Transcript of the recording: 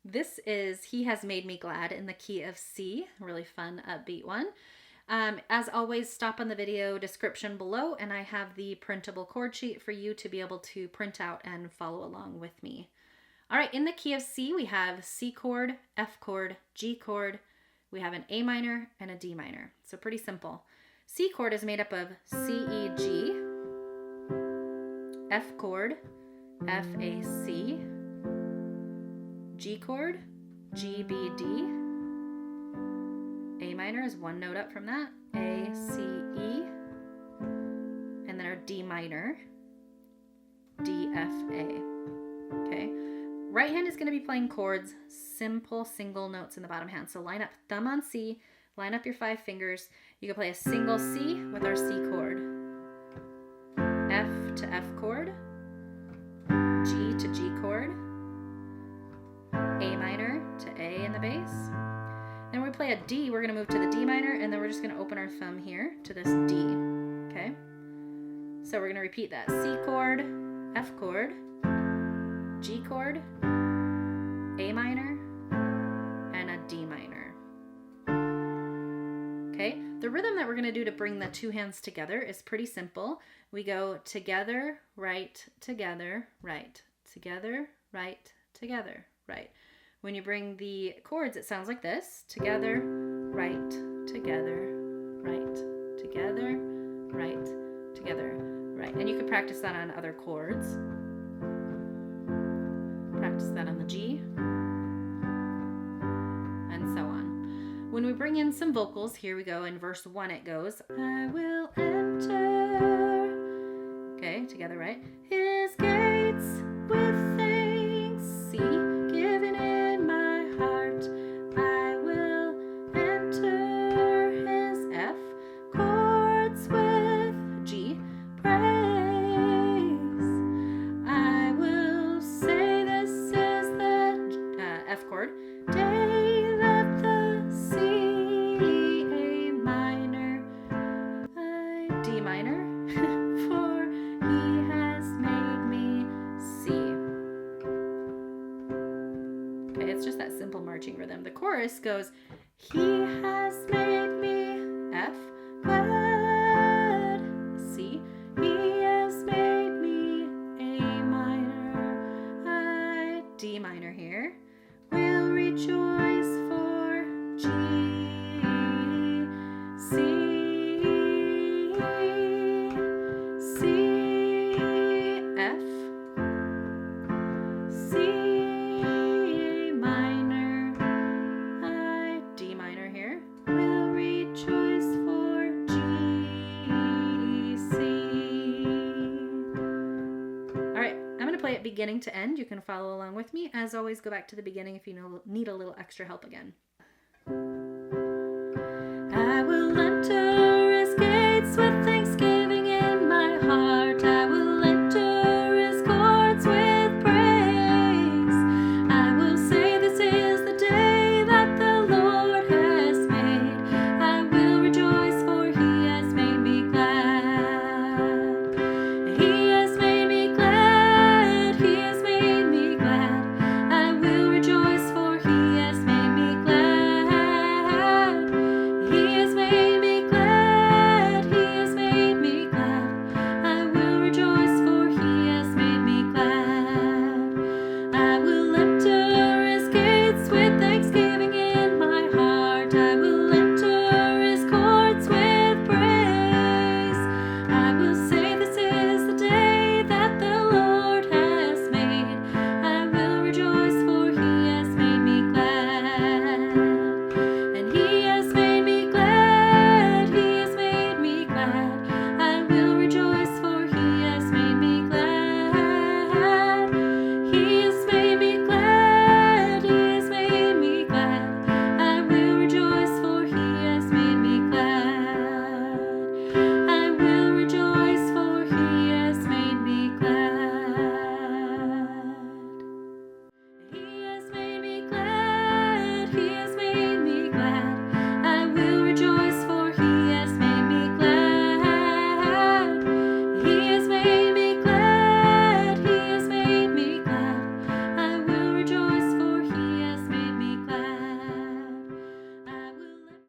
This is He Has Made Me Glad in the key of C. Really fun, upbeat one. As always, stop on the video description below and I have the printable chord sheet for you to be able to print out and follow along with me. All right, in the key of C, we have C chord, F chord, G chord. We have an A minor and a D minor. So pretty simple. C chord is made up of C, E, G, F chord, F, A, C, G chord, G, B, D. A minor is one note up from that, A, C, E, and then our D minor, D, F, A. Okay. Right hand is going to be playing chords, simple single notes in the bottom hand. So line up thumb on C, line up your 5 fingers. You can play a single C with our C chord, F to F chord, G to G chord, A minor to A in the bass. Then we play a D, we're going to move to the D minor, and then we're just going to open our thumb here to this D. Okay? So we're going to repeat that. C chord, F chord, G chord, A minor, and a D minor. Okay, the rhythm that we're going to do to bring the 2 hands together is pretty simple. We go together, right, together, right, together, right, together, right. When you bring the chords, it sounds like this. Together, right, together, right, together, right, together, right. And you could practice that on other chords. Practice that on the G, and so on. When we bring in some vocals, here we go. In verse 1 it goes, I will enter, okay, together, right? His gates with thanks, C, given in my heart. I will enter his F, chords with G, praise. I will say this is the F chord, day that the C, A minor, D minor, for he has made me see. Okay, it's just that simple marching rhythm. The chorus goes, he has made me F, glad, C, he has made me A minor, I, D minor here, will rejoice for G, C, C, F, C, A minor, I, D minor here, will rejoice for G, C. All right, I'm going to play it beginning to end. You can follow along with me. As always, go back to the beginning if you need a little extra help again.